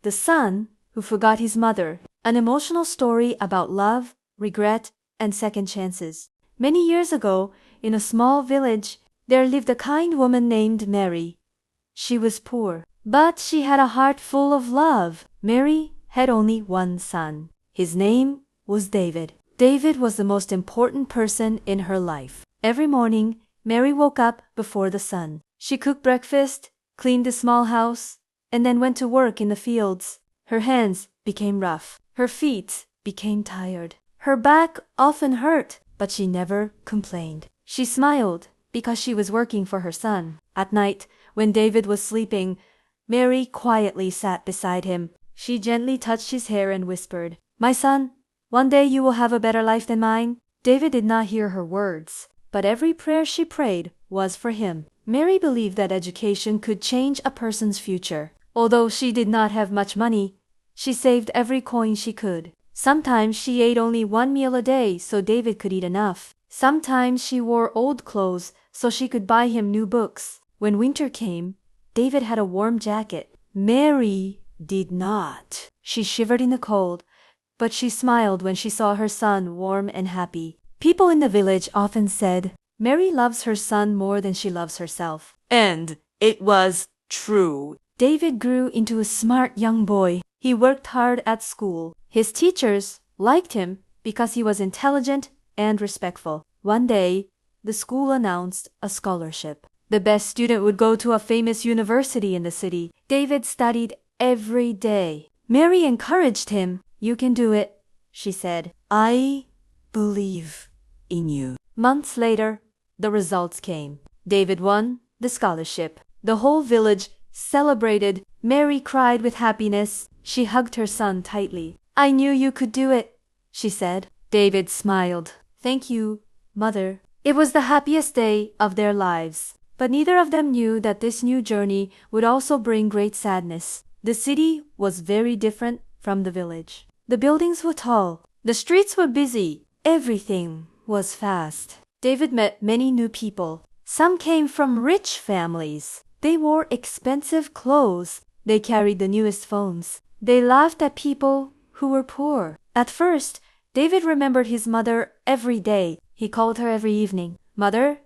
The Son Who Forgot His Mother, an emotional story about love, regret, and second chances. Many years ago, in a small village, there lived a kind woman named Mary. She was poor, but she had a heart full of love. Mary had only one son. His name was David. David was the most important person in her life. Every morning, Mary woke up before the sun. She cooked breakfast, cleaned the small house, and then went to work in the fields. Her hands became rough. Her feet became tired. Her back often hurt, but she never complained. She smiled because she was working for her son. At night, when David was sleeping, Mary quietly sat beside him. She gently touched his hair and whispered, "My son, one day you will have a better life than mine." David did not hear her words, but every prayer she prayed was for him. Mary believed that education could change a person's future. Although she did not have much money, she saved every coin she could. Sometimes she ate only one meal a day so David could eat enough. Sometimes she wore old clothes so she could buy him new books. When winter came, David had a warm jacket. Mary did not. She shivered in the cold, but she smiled when she saw her son warm and happy. People in the village often said, "Mary loves her son more than she loves herself." And it was true. David grew into a smart young boy. He worked hard at school. His teachers liked him because he was intelligent and respectful. One day, the school announced a scholarship. The best student would go to a famous university in the city. David studied every day. Mary encouraged him. "You can do it," she said. "I believe in you." Months later, the results came. David won the scholarship. The whole village celebrated. Mary cried with happiness. She hugged her son tightly. "I knew you could do it," she said. David smiled. "Thank you, Mother." It was the happiest day of their lives. But neither of them knew that this new journey would also bring great sadness. The city was very different from the village. The buildings were tall. The streets were busy. Everything was fast. David met many new people. Some came from rich families. They wore expensive clothes. They carried the newest phones. They laughed at people who were poor. At first, David remembered his mother every day. He called her every evening. "Mother,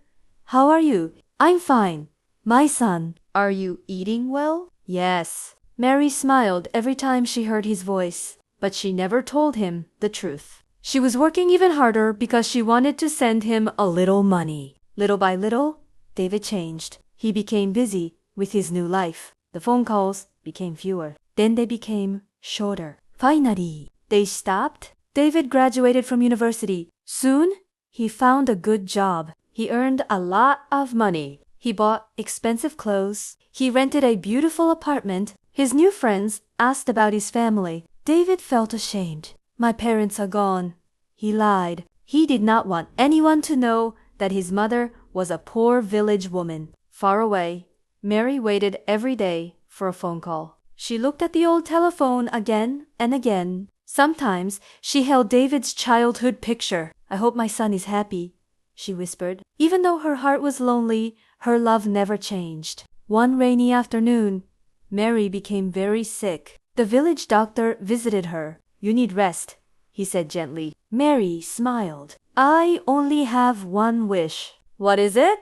how are you?" "I'm fine." "My son, are you eating well?" "Yes." Mary smiled every time she heard his voice, but she never told him the truth. She was working even harder because she wanted to send him a little money. Little by little, David changed. He became busy with his new life. The phone calls became fewer. Then they became shorter. Finally, they stopped. David graduated from university. Soon, he found a good job. He earned a lot of money. He bought expensive clothes. He rented a beautiful apartment. His new friends asked about his family. David felt ashamed. "My parents are gone." He lied. He did not want anyone to know that his mother was a poor village woman. Far away, Mary waited every day for a phone call. She looked at the old telephone again and again. Sometimes she held David's childhood picture. "I hope my son is happy," she whispered. Even though her heart was lonely, her love never changed. One rainy afternoon, Mary became very sick. The village doctor visited her. "You need rest," he said gently. Mary smiled. "I only have one wish." "What is it?"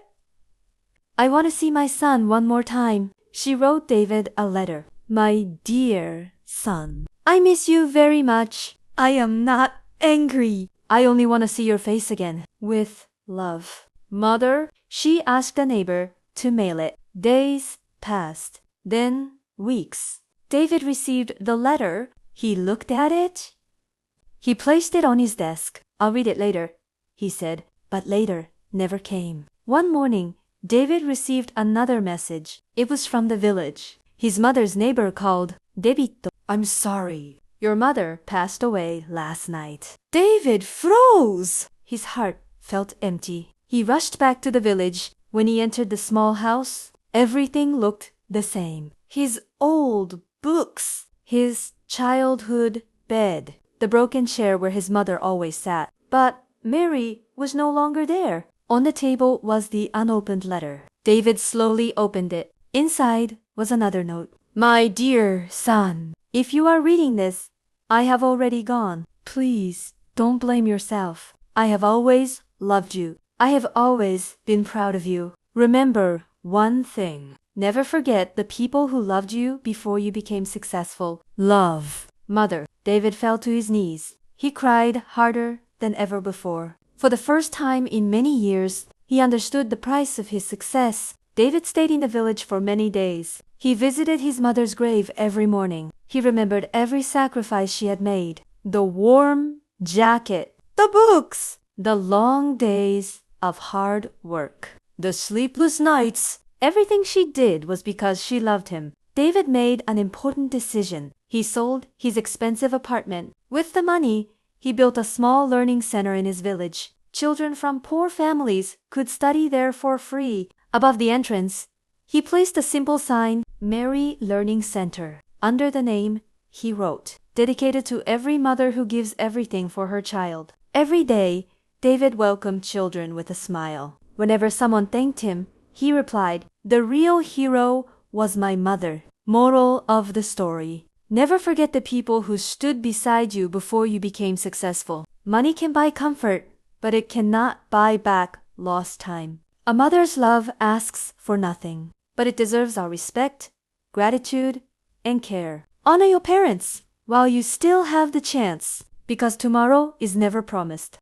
"I want to see my son one more time." She wrote David a letter. "My dear son, I miss you very much. I am not angry. I only want to see your face again. With love. Mother." She asked a neighbor to mail it. Days passed. Then weeks. David received the letter. He looked at it. He placed it on his desk. "I'll read it later," he said, but later never came. One morning, David received another message. It was from the village. His mother's neighbor called. "David, I'm sorry. Your mother passed away last night." David froze. His heart felt empty. He rushed back to the village. When he entered the small house, everything looked the same. His old books, his childhood bed, the broken chair where his mother always sat. But Mary was no longer there. On the table was the unopened letter. David slowly opened it. Inside was another note. "My dear son, If you are reading this, I have already gone. Please, don't blame yourself. I have always loved you. I have always been proud of you. Remember one thing. Never forget the people who loved you before you became successful. Love. Mother. David fell to his knees. He cried harder than ever before. For the first time in many years, he understood the price of his success. David stayed in the village for many days. He visited his mother's grave every morning. He remembered every sacrifice she had made. The warm jacket, the books, the long days of hard work, the sleepless nights. Everything she did was because she loved him. David made an important decision. He sold his expensive apartment. With the money, he built a small learning center in his village. Children from poor families could study there for free. Above the entrance, he placed a simple sign, Mary Learning Center. Under the name, he wrote, dedicated to every mother who gives everything for her child. Every day, David welcomed children with a smile. Whenever someone thanked him, he replied, "The real hero was my mother." Moral of the story. Never forget the people who stood beside you before you became successful. Money can buy comfort, but it cannot buy back lost time. A mother's love asks for nothing, but it deserves our respect, gratitude, and care. Honor your parents while you still have the chance, because tomorrow is never promised.